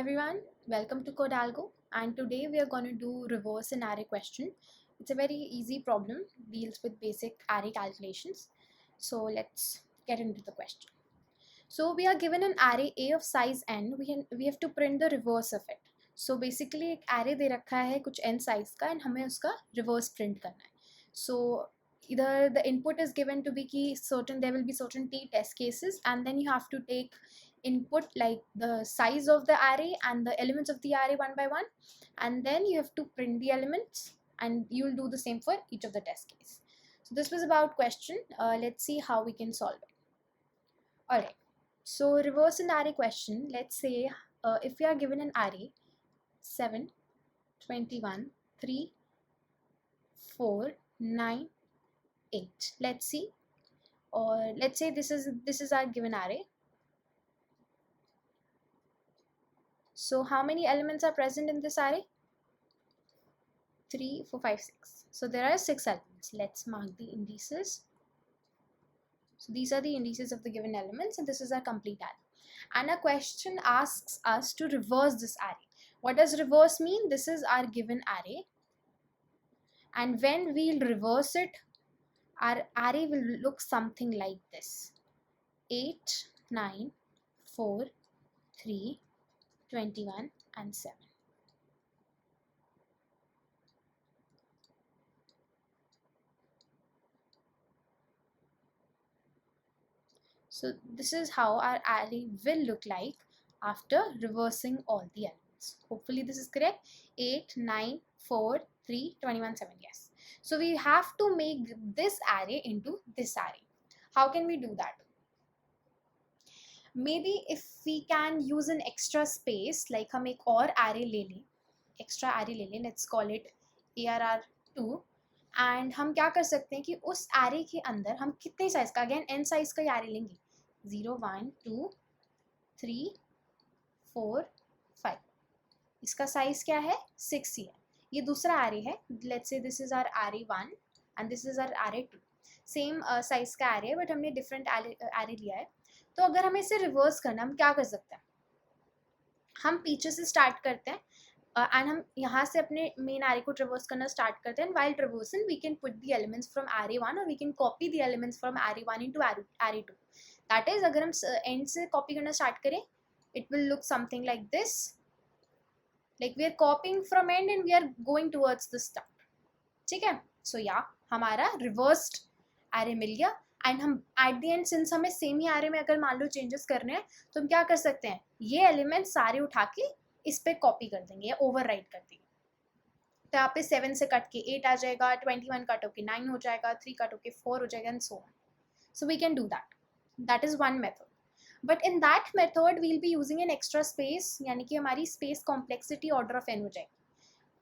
everyone, welcome to Codalgo, and today we are going to do reverse an array question. It's a very easy problem, deals with basic array calculations. So let's get into the question. So we are given an array A of size n, we have to print the reverse of it. So basically एक array दे रखा है कुछ n size का and हमें उसका reverse print करना है. So either the input is given to be कि there will be certain t test cases, and then you have to take input like the size of the array and the elements of the array one by one, and then you have to print the elements, and you will do the same for each of the test case. So this was about question. Let's see how we can solve it. Alright, so reverse an array question. Let's say if we are given an array 7, 21, 3, 4, 9, 8. Let's see, or let's say this is our given array. So how many elements are present in this array? 3, 4, 5, 6. So there are 6 elements. Let's mark the indices. So these are the indices of the given elements, and this is our complete array. And a question asks us to reverse this array. What does reverse mean? This is our given array, and when we'll reverse it, our array will look something like this: 8, 9, 4, 3, 21 and 7. So this is how our array will look like after reversing all the elements. Hopefully this is correct. 8, 9, 4, 3, 21, 7. Yes. So we have to make this array into this array. How can we do that? Maybe if we can use an extra space, like हम एक और array ले लें, extra array ले लें, let's call it ARR2, and हम क्या कर सकते हैं कि उस array के अंदर हम कितने size का, again n size का array लेंगे, 0, 1, 2, 3, 4, 5. इसका size क्या है? 6 ही है. ये दूसरा array है. Let's say this is our array1 and this is our array2. Same size का array है, but हमने different array लिया है. तो अगर हमें इसे रिवर्स करना, हम क्या कर सकते हैं? हम पीछे से स्टार्ट करते हैं एंड हम यहाँ से अपने मेन array को ट्रेवर्स करना स्टार्ट करते हैं. While traversing we can put the elements from array1 और we can copy the elements from array1 into array2. That is, अगर हम एंड से कॉपी करना स्टार्ट करें, it will look something like this, like we are copying from end and we are going towards the start. ठीक है. सो या हमारा रिवर्स्ड array मिल गया. एंड हम एट द एंड, सिंस हमें सेम ही array में अगर मान लो चेंजेस करने हैं, तो हम क्या कर सकते हैं? ये एलिमेंट सारे उठा के इस पे कॉपी कर देंगे या ओवरराइट कर देंगे. तो यहाँ पे 7 से कट के 8 आ जाएगा, 21 कट होके 9 हो जाएगा, 3 कट होके 4 हो जाएगा, and so on. So we can do that. That is one method. But in that method we'll be using an extra space, यानी कि हमारी space complexity order of n हो जाएगी.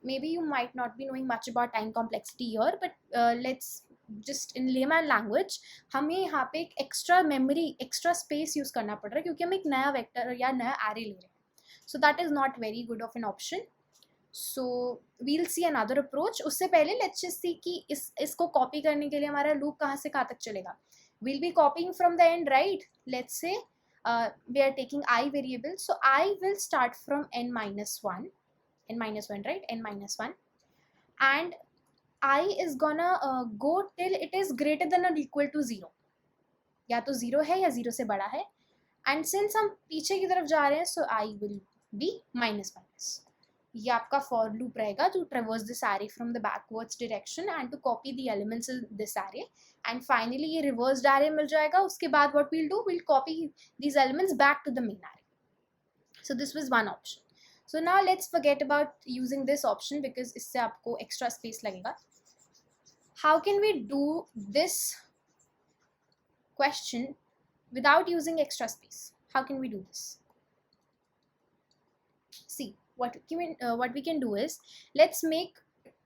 Maybe you might not be knowing much about time complexity here, but let's just in layman language, हमें यहाँ पे एक extra memory, extra space use करना पड़ रहा है, क्योंकि हम एक नया वेक्टर या नया array ले रहे हैं. So that is not very good of an option. So we'll see another approach. उससे पहले let's just see कि इसको कॉपी करने के लिए हमारा लूप कहाँ से कहाँ तक चलेगा. We'll be copying from the end, right? Let's say we are taking I variable, so I will start from n minus 1, right? n minus 1, and I is gonna go till it is greater than or equal to 0. या तो 0 है या 0 से बड़ा है. and since हम पीछे की तरफ जा रहे हैं, so I will be minus minus. ये आपका for loop रहेगा to traverse this array from the backwards direction and to copy the elements in this array, and finally ये reversed array मिल जाएगा. उसके बाद what we'll do, we'll copy these elements back to the main array. So this was one option. So now let's forget about using this option because इससे आपको extra space लगेगा. How can we do this question without using extra space? How can we do this? See, what we can do is, let's make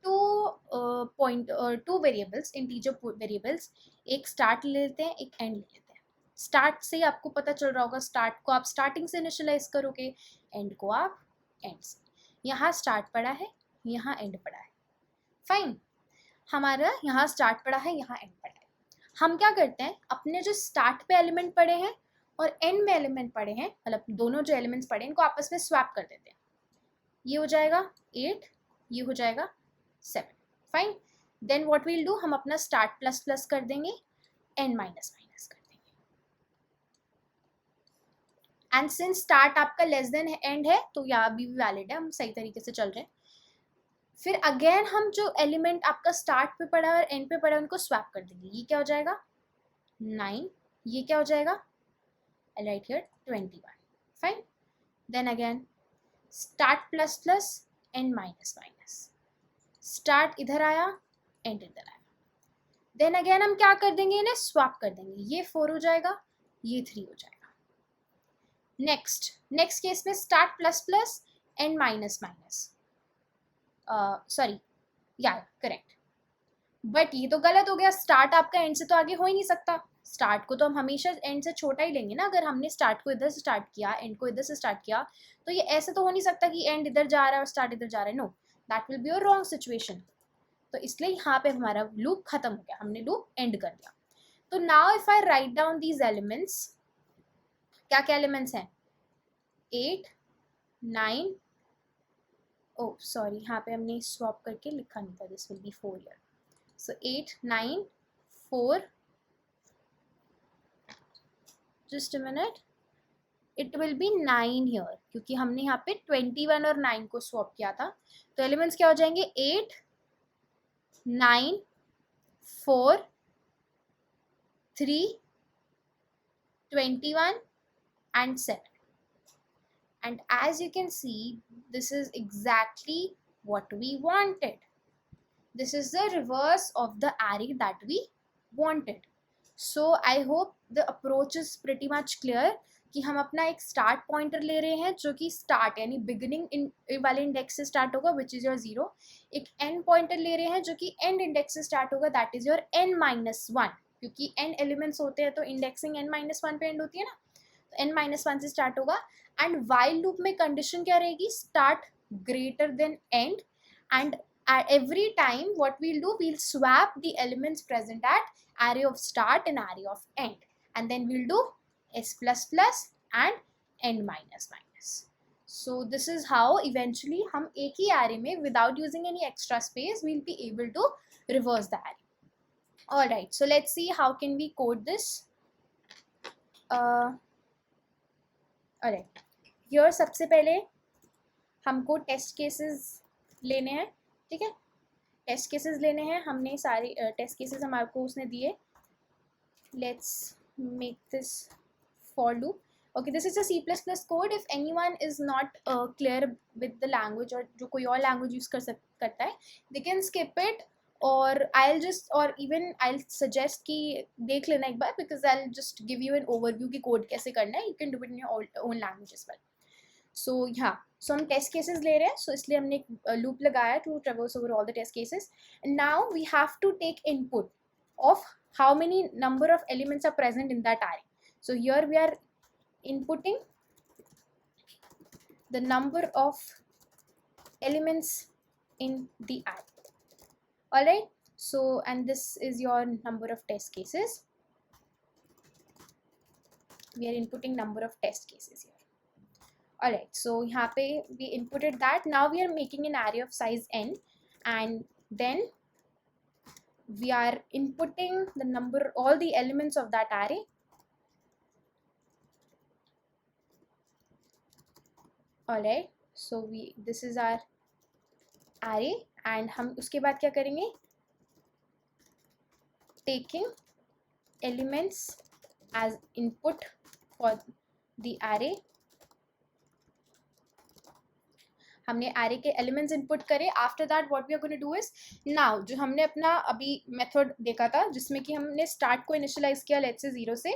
two variables, integer variables. एक start ले लेते हैं, एक end ले लेते हैं. Start से आपको पता चल रहा होगा, start को आप starting से initialize करोगे, end को आप end से. यहाँ start पड़ा है, यहाँ end पड़ा है. Fine. हमारा यहाँ स्टार्ट पड़ा है, यहाँ एंड पड़ा है. हम क्या करते हैं, अपने जो स्टार्ट पे एलिमेंट पड़े हैं और एंड में एलिमेंट पड़े हैं, मतलब दोनों जो एलिमेंट्स पड़े हैं इनको आपस में स्वैप कर देते हैं। ये हो जाएगा 8, ये हो जाएगा 7। Fine, then what will do, हम अपना स्टार्ट प्लस प्लस कर देंगे, एंड माइनस माइनस कर देंगे। एंड सिंस स्टार्ट आपका लेस देन एंड है तो यहाँ भी वैलिड है, हम सही तरीके से चल रहे हैं। फिर अगेन हम जो एलिमेंट आपका स्टार्ट पे पड़ा है और एंड पे पड़ा है उनको स्वैप कर देंगे। ये क्या हो जाएगा 9, ये क्या हो जाएगा right here 21। Fine, then again start plus plus and minus minus, start इधर आया एंड इधर आया, देन अगेन हम क्या कर देंगे इन्हें स्वैप कर देंगे, ये 4 हो जाएगा, ये 3 हो जाएगा। नेक्स्ट केस में start plus plus and minus minus, sorry या करेक्ट, बट ये तो गलत हो गया, स्टार्ट आपका एंड से तो आगे हो ही नहीं सकता। स्टार्ट को तो हम हमेशा एंड से छोटा ही लेंगे ना, अगर हमने स्टार्ट को इधर से स्टार्ट किया एंड को इधर से स्टार्ट किया तो ये ऐसे तो हो नहीं सकता कि एंड इधर जा रहा है और स्टार्ट इधर जा रहा है, no, that will be a wrong situation. तो इसलिए यहाँ पे हमारा लूप खत्म हो गया, हमने लूप एंड कर दिया। तो now if I write down these elements, क्या क्या एलिमेंट्स हैं 8 9, ओ सॉरी यहाँ पे हमने स्वैप करके लिखा नहीं था, this will be 4 year, so 8 9 4, just a minute, it will be 9 here क्योंकि हमने यहाँ पे 21 और 9 को स्वैप किया था। तो एलिमेंट्स क्या हो जाएंगे 8 9 4 3 21 and 7, and as you can see this is exactly what we wanted. This is the reverse of the array that we wanted. So I hope the approach is pretty much clear कि हम अपना एक start pointer ले रहे हैं जो कि start यानी बिगिनिंग वाले इंडेक्स से स्टार्ट होगा विच इज़ योर 0, एक एंड पॉइंटर ले रहे हैं जो कि एंड इंडेक्स से स्टार्ट होगा दैट इज़ योर n-1, क्योंकि n एलिमेंट्स होते हैं तो इंडेक्सिंग n-1 पे एंड होती है ना, तो n-1 से स्टार्ट होगा। एंड वाइल लूप में कंडीशन क्या रहेगी, start greater than and, and every time what we'll do, we'll swap the elements present at array of start and array of end, and then we'll do s plus plus and n minus minus. So this is how eventually हम एक ही array में without using any extra space we'll be able to reverse the array. All right, so let's see how can we code this. all right, here सबसे पहले हमको test cases लेने हैं, ठीक है, टेस्ट केसेस लेने हैं, हमने सारे टेस्ट केसेस हमारे को उसने दिए। Let's make this for loop. Okay, this is a C++ code. If anyone is not clear with the language और जो कोई और लैंग्वेज यूज करता है दे कैन स्किप इट, और आई जस्ट और इवन आई सजेस्ट कि देख लेना एक बार, because I just give you an overview कि कोड कैसे करना है, you can do it in your own language as well. So यहाँ सो हम टेस्ट केसेस ले रहे हैं, सो इसलिए हमने एक लूप लगाया to traverse over all the test cases. Now we have to take input of how many number of elements are present in that array. So here we are inputting the number of elements in the array. All right, so and this is your number of test cases. We are inputting number of test cases here. Alright, so यहाँ पे we inputted that. Now we are making an array of size n, and then we are inputting the number, all the elements of that array. Alright, so this is our array, and हम उसके बाद क्या करेंगे, taking elements as input for the array. हमने array के elements input करे. After that what we are going to do is, now जो हमने अपना अभी मेथड देखा था जिसमें कि हमने स्टार्ट को इनिशियलाइज किया लेट्स से 0 से,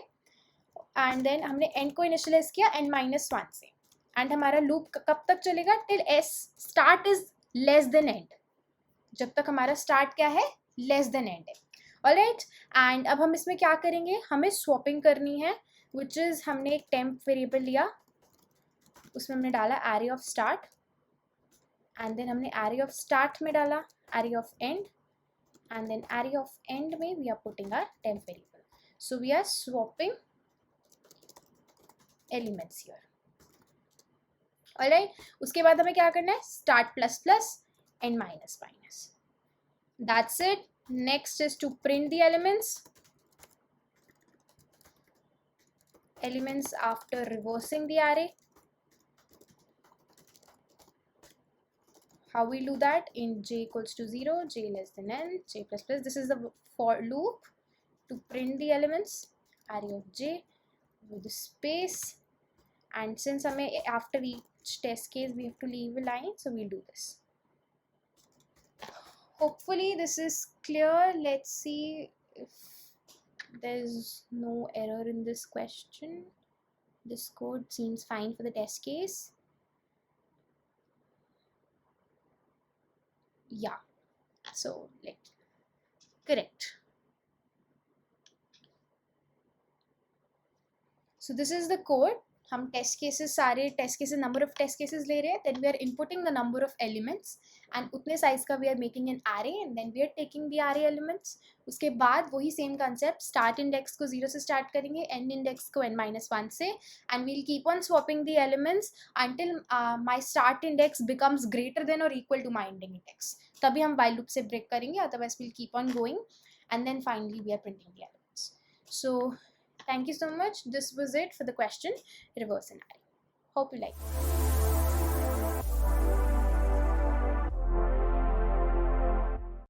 एंड देन हमने एंड को इनिशियलाइज किया n-1 से, एंड हमारा लूप कब तक चलेगा, till s start is less than and, जब तक हमारा स्टार्ट क्या है लेस देन एंड है। ऑलराइट, एंड अब हम इसमें क्या करेंगे, हमें स्वैपिंग करनी है, विच इज हमने एक टेम्प वेरिएबल लिया, उसमें हमने डाला array of start, and then हमने array of start में डाला array of end, and then array of end में we are putting our temp variable. So we are swapping elements here. Alright, उसके बाद हमें क्या करना है, start plus plus and minus minus. That's it. Next is to print the elements after reversing the array. How we'll do that? In j equals to 0, j less than n, j plus plus. This is the for loop to print the elements, array of j with the space. And since after each test case we have to leave a line, so we'll do this. Hopefully this is clear. Let's see if there's no error in this question. This code seems fine for the test case. Yeah, so correct. So this is the code. हम test cases, सारे test cases, number of test cases ले रहे हैं. Then we are inputting the number of elements and उतने size का we are making an array and then we are taking the array elements. उसके बाद वही same concept, start index को 0 से स्टार्ट करेंगे, एंड इंडेक्स को n-1 से, and we'll keep on swapping the elements until my start index becomes greater than और equal to my ending index. तभी हम व्हाइल लूप से ब्रेक करेंगे, otherwise we'll keep on going and then finally we are printing the elements. So thank you so much. This was it for the question reverse an array. Hope you like it.